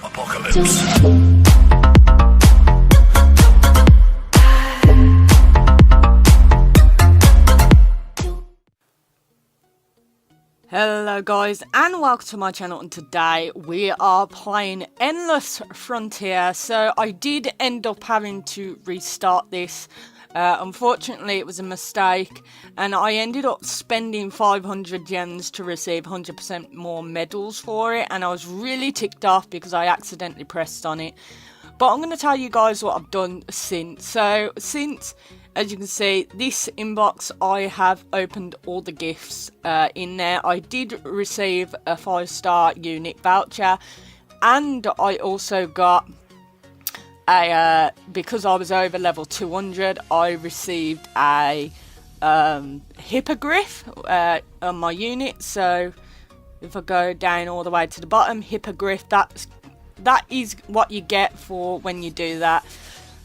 apocalypse. Hello guys and welcome to my channel, and today we are playing Endless Frontier. So I did end up having to restart this. Unfortunately it was a mistake and I ended up spending 500 gems to receive 100% more medals for it, and I was really ticked off because I accidentally pressed on it. But I'm going to tell you guys what I've done since. So since, as you can see, this inbox, I have opened all the gifts in there. I did receive a 5-star unit voucher, and I also got a, because I was over level 200, I received a hippogriff on my unit. So if I go down all the way to the bottom, hippogriff, that is what you get for when you do that.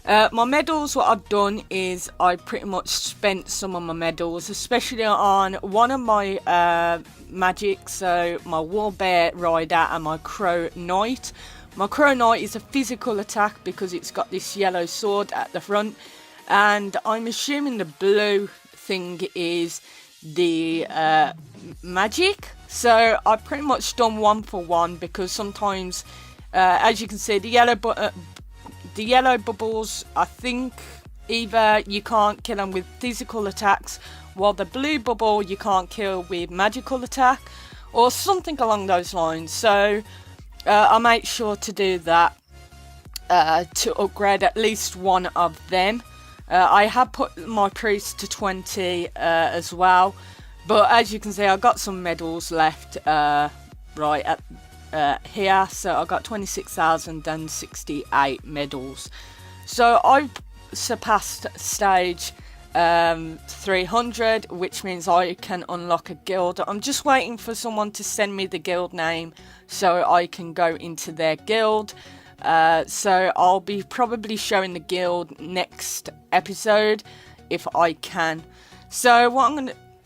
My medals, what I've done is I pretty much spent some of my medals, especially on one of my magics, so my War Bear Rider and my Crow Knight. My Crow Knight is a physical attack because it's got this yellow sword at the front, and I'm assuming the blue thing is the magic. So I've pretty much done 1 for 1 because sometimes, as you can see, the yellow bubbles, I think either you can't kill them with physical attacks, while the blue bubble you can't kill with magical attack, or something along those lines. So I make sure to do that to upgrade at least one of them. I have put my priest to 20 as well, but as you can see, I got some medals left right at here, so I got 26,068 medals. So I've surpassed stage 300, which means I can unlock a guild. I'm just waiting for someone to send me the guild name so I can go into their guild. So I'll be probably showing the guild next episode if I can. So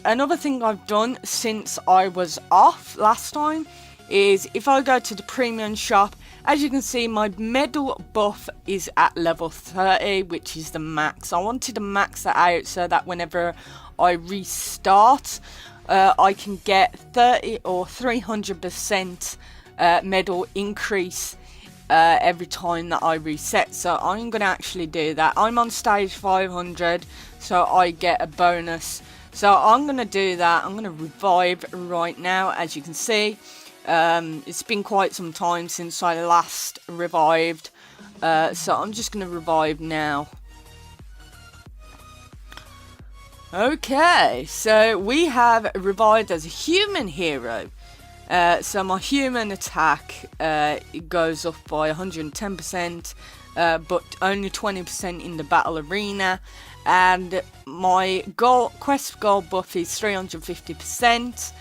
another thing I've done since I was off last time is if I go to the premium shop, as you can see, my medal buff is at level 30, which is the max. I wanted to max that out so that whenever I restart, I can get 30 or 300% medal increase every time that I reset. So I'm going to actually do that. I'm on stage 500, so I get a bonus. So I'm going to do that. I'm going to revive right now, as you can see. It's been quite some time since I last revived, so I'm just going to revive now. Okay, so we have revived as a human hero. So my human attack it goes up by 110%, but only 20% in the battle arena. And my quest goal buff is 350%.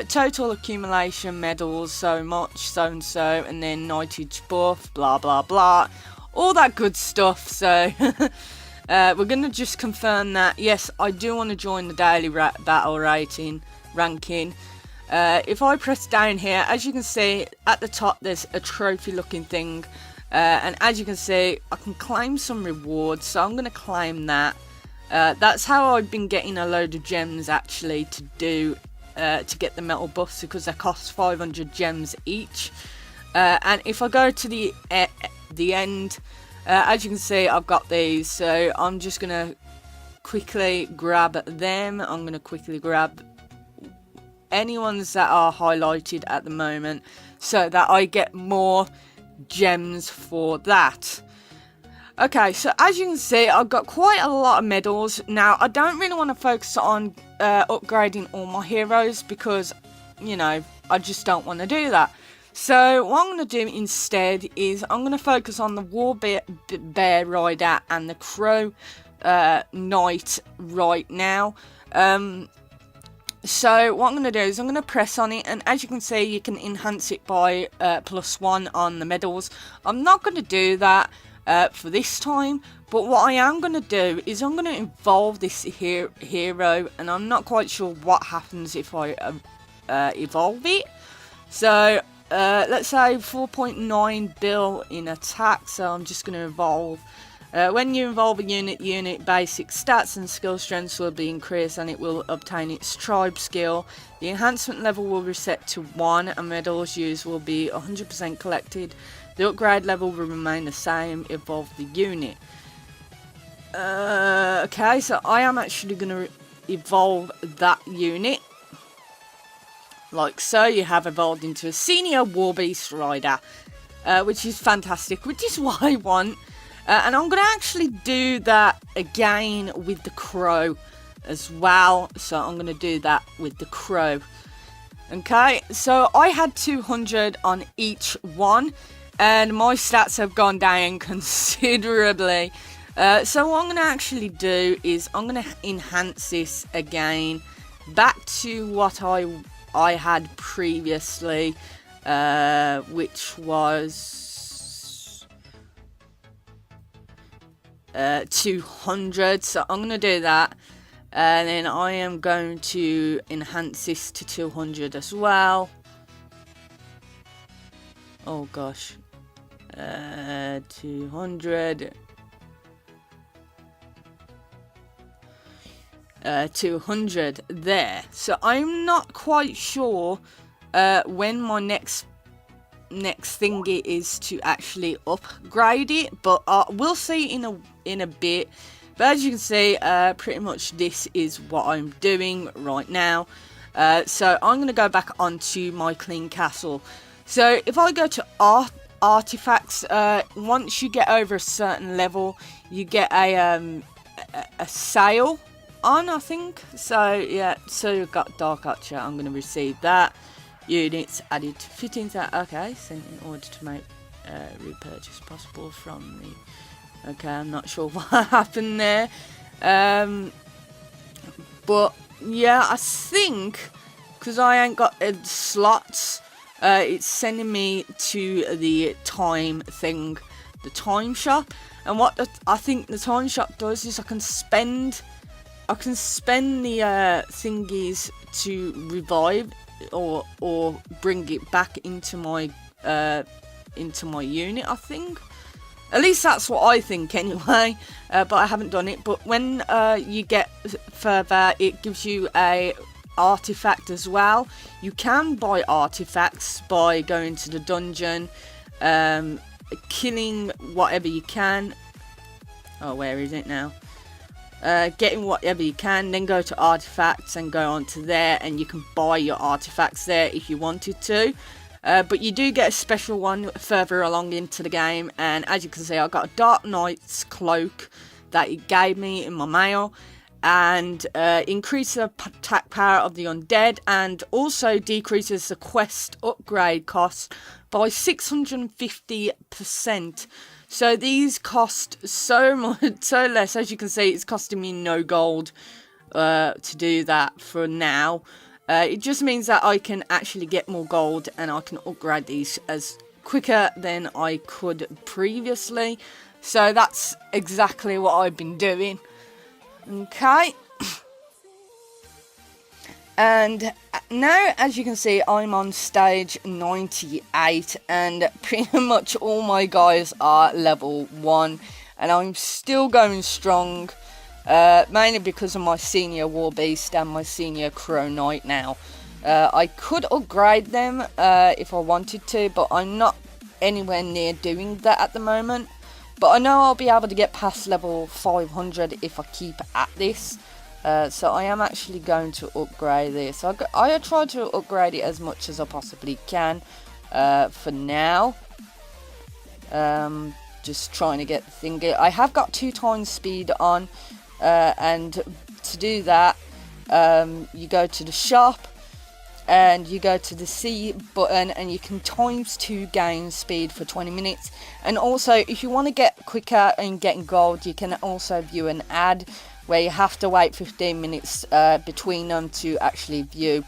Total accumulation medals, so much, so and so, and then knightage buff, blah blah blah, all that good stuff. So we're gonna just confirm that yes, I do want to join the daily battle ranking. If I press down here, as you can see at the top, there's a trophy looking thing, and as you can see, I can claim some rewards, so I'm gonna claim that. That's how I've been getting a load of gems actually to do. To get the metal buffs, because they cost 500 gems each. And if I go to the end, as you can see, I've got these, so I'm just gonna quickly grab them. I'm gonna quickly grab any ones that are highlighted at the moment so that I get more gems for that. Okay, so as you can see, I've got quite a lot of medals. Now, I don't really want to focus on upgrading all my heroes because, you know, I just don't want to do that. So, what I'm going to do instead is I'm going to focus on the War Bear Rider and the Crow Knight right now. So, what I'm going to do is I'm going to press on it, and as you can see, you can enhance it by +1 on the medals. I'm not going to do that for this time, but what I am going to do is I'm going to evolve this hero, and I'm not quite sure what happens if I evolve it. So let's say 4.9 bill in attack, so I'm just going to evolve. When you evolve a unit, basic stats and skill strengths will be increased and it will obtain its tribe skill. The enhancement level will reset to 1 and medals used will be 100% collected. The upgrade level will remain the same, evolve the unit. Okay, so I am actually going to evolve that unit. Like so, you have evolved into a senior war beast rider, which is fantastic, which is what I want. And I'm going to actually do that again with the crow as well. So I'm going to do that with the crow. Okay, so I had 200 on each one. And my stats have gone down considerably. So what I'm going to actually do is I'm going to enhance this again back to what I had previously. Which was 200, so I'm going to do that, and then I am going to enhance this to 200 as well. Oh gosh, 200, 200 there. So I'm not quite sure when my next thingy is to actually upgrade it, but we'll see in a bit. But as you can see, pretty much this is what I'm doing right now. So I'm going to go back onto my clean castle. So if I go to artifacts, once you get over a certain level, you get a sale on, I think. So yeah, so you've got Dark Archer. I'm going to receive that. Units added to 15,000. Okay, sent in order to make repurchase possible from the. Okay, I'm not sure what happened there. But yeah, I think because I ain't got slots, it's sending me to the time thing, the time shop. And what I think the time shop does is I can spend the thingies to revive or bring it back into my unit, I think. At least that's what I think anyway, but I haven't done it. But when you get further, it gives you a artifact as well. You can buy artifacts by going to the dungeon, killing whatever you can. Oh, where is it now? Getting whatever you can, then go to artifacts and go on to there, and you can buy your artifacts there if you wanted to. But you do get a special one further along into the game, and as you can see, I got a Dark Knight's cloak that it gave me in my mail, and increases the attack power of the undead, and also decreases the quest upgrade cost by 650%. So these cost so much, so less. As you can see, it's costing me no gold to do that for now. It just means that I can actually get more gold and I can upgrade these as quicker than I could previously. So that's exactly what I've been doing. Okay. And now, as you can see, I'm on stage 98 and pretty much all my guys are level 1 and I'm still going strong. Mainly because of my senior war beast and my senior crow knight now. I could upgrade them if I wanted to, but I'm not anywhere near doing that at the moment. But I know I'll be able to get past level 500 if I keep at this. So I am actually going to upgrade this. I try to upgrade it as much as I possibly can for now. Just trying to get the thing. I have got 2 times speed on. And to do that, you go to the shop and you go to the C button and you can ×2 gain speed for 20 minutes. And also, if you want to get quicker in getting gold, you can also view an ad where you have to wait 15 minutes between them to actually view.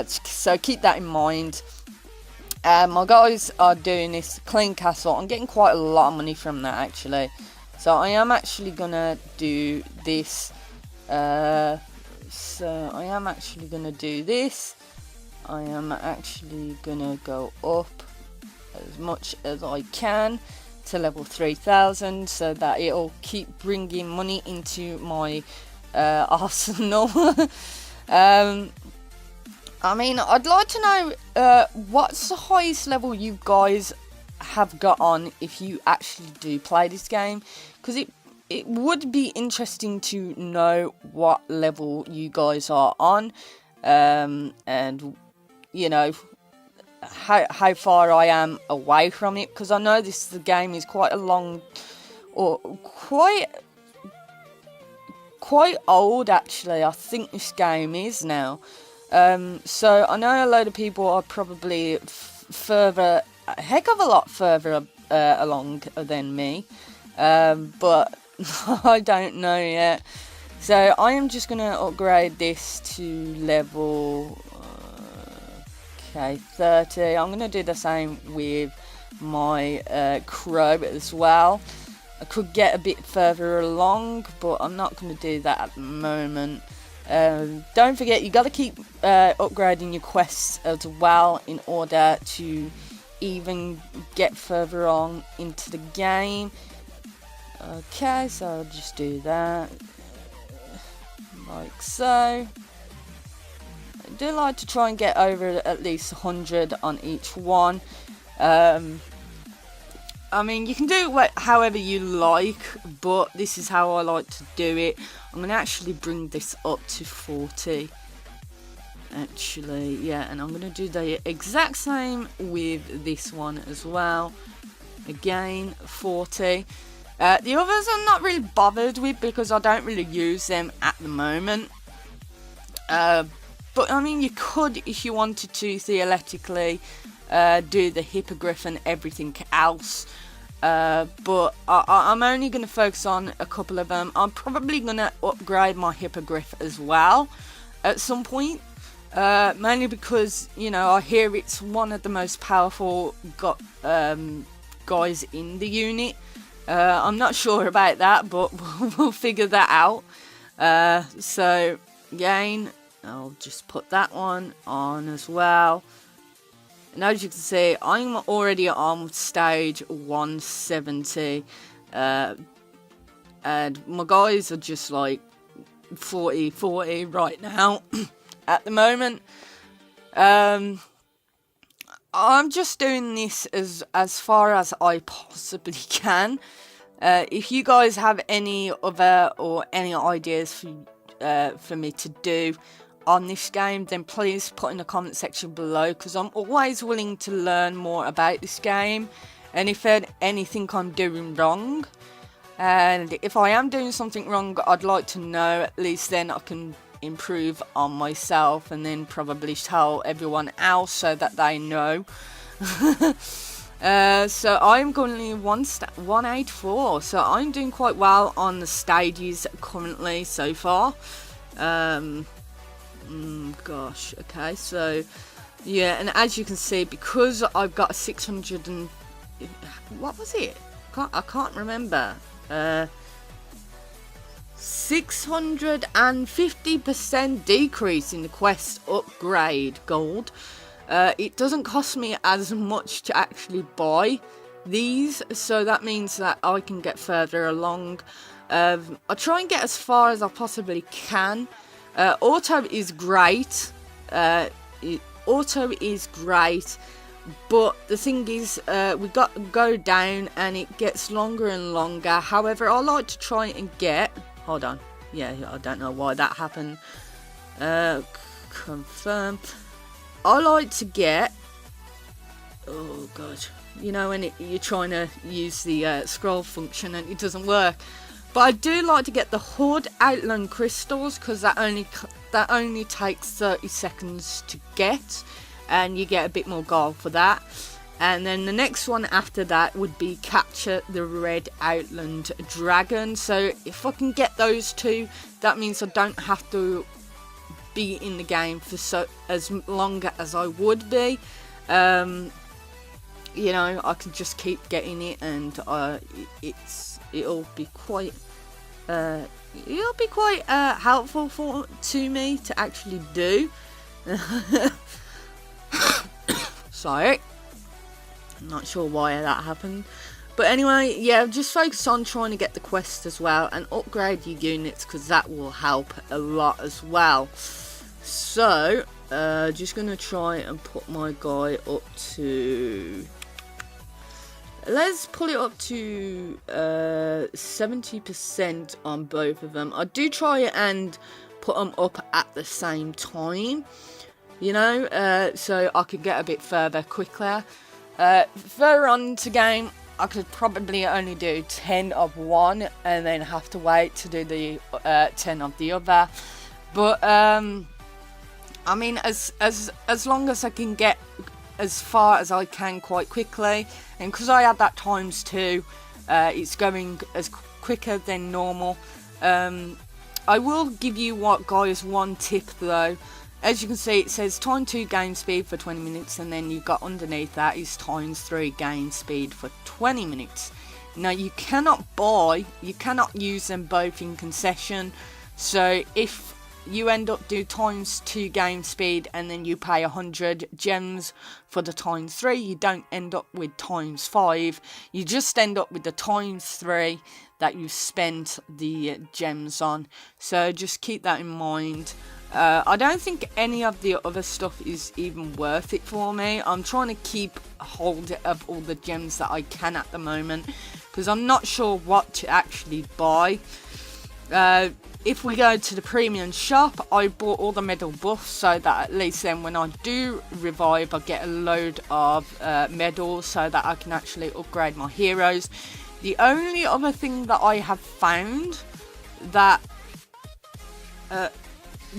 So keep that in mind. My guys are doing this clean castle. I'm getting quite a lot of money from that actually. So I am actually gonna do this. I am actually gonna go up as much as I can to level 3000 so that it'll keep bringing money into my arsenal. I mean, I'd like to know what's the highest level you guys have got on if you actually do play this game, because it would be interesting to know what level you guys are on, and you know how far I am away from it, because I know the game is quite a long, or quite old actually. I think this game is now. So I know a load of people are probably further, a heck of a lot further along than me, but I don't know yet. So I am just going to upgrade this to level 30. I'm going to do the same with my crow as well. I could get a bit further along, but I'm not going to do that at the moment. Don't forget, you got to keep upgrading your quests as well in order to even get further on into the game. Okay, so I'll just do that like so. I do like to try and get over at least 100 on each one. I mean, you can do it however you like, but this is how I like to do it. I'm going to actually bring this up to 40. Actually, yeah, and I'm going to do the exact same with this one as well. Again, 40. The others I'm not really bothered with because I don't really use them at the moment. But I mean, you could, if you wanted to, theoretically, do the hippogriff and everything else. But I'm only going to focus on a couple of them. I'm probably going to upgrade my hippogriff as well at some point. Mainly because, you know, I hear it's one of the most powerful guys in the unit. I'm not sure about that, but we'll figure that out. So, again, I'll just put that one on as well. And as you can see, I'm already on stage 170. And my guys are just like 40 right now at the moment. I'm just doing this as far as I possibly can. If you guys have any other or any ideas for me to do on this game, then please put in the comment section below, because I'm always willing to learn more about this game, and if there's anything I'm doing wrong, and if I am doing something wrong, I'd like to know. At least then I can improve on myself and then probably tell everyone else so that they know. So I'm currently 184, so I'm doing quite well on the stages currently so far. Gosh, okay, so yeah, and as you can see, because I've got 600 and what was it? I can't remember. 650% decrease in the quest upgrade gold. It doesn't cost me as much to actually buy these, so that means that I can get further along. I try and get as far as I possibly can. Auto is great. Auto is great, but the thing is, we got to go down and it gets longer and longer. However, I like to try and get. Hold on. Yeah, I don't know why that happened. Confirm. I like to get. Oh god, you know when you're trying to use the scroll function and it doesn't work. But I do like to get the Horde Outland crystals, because that only takes 30 seconds to get, and you get a bit more gold for that. And then the next one after that would be capture the Red Outland Dragon. So if I can get those two, that means I don't have to be in the game for as long as I would be. You know, I can just keep getting it, and it'll be quite helpful to me to actually do. So, I'm not sure why that happened. But anyway, yeah, just focus on trying to get the quest as well and upgrade your units, because that will help a lot as well. So, just going to try and put my guy up to... Let's pull it up to 70% on both of them. I do try and put them up at the same time, you know, so I could get a bit further quicker. Further on into game, I could probably only do 10 of one and then have to wait to do the 10 of the other. But I mean, as long as I can get as far as I can quite quickly, and because I had that ×2, it's going as quicker than normal. I will give you guys one tip though. As you can see, it says ×2 game speed for 20 minutes, and then you've got underneath that is ×3 game speed for 20 minutes. Now you cannot use them both in concession. So if you end up do ×2 game speed and then you pay 100 gems for the ×3, you don't end up with ×5. You just end up with the ×3 that you spent the gems on. So just keep that in mind. I don't think any of the other stuff is even worth it for me. I'm trying to keep hold of all the gems that I can at the moment, because I'm not sure what to actually buy. If we go to the premium shop, I bought all the medal buffs so that at least then when I do revive, I get a load of medals so that I can actually upgrade my heroes. The only other thing that I have found that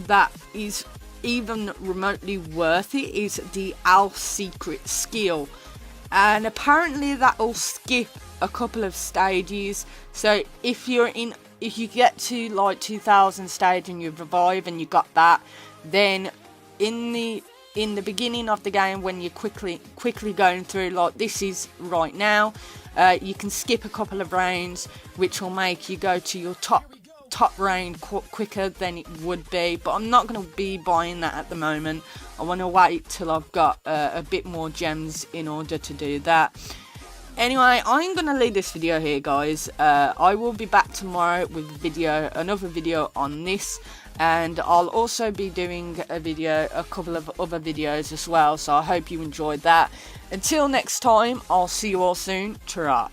that is even remotely worth it is the Elf secret skill, and apparently that will skip a couple of stages. So if you get to like 2000 stage and you revive and you got that, then in the beginning of the game, when you're quickly going through like this is right now, you can skip a couple of rounds, which will make you go to your top round quicker than it would be. But I'm not going to be buying that at the moment. I want to wait till I've got a bit more gems in order to do that. Anyway, I'm going to leave this video here, guys. I will be back tomorrow with another video on this, and I'll also be doing a couple of other videos as well, so I hope you enjoyed that. Until next time, I'll see you all soon. Ta-ra.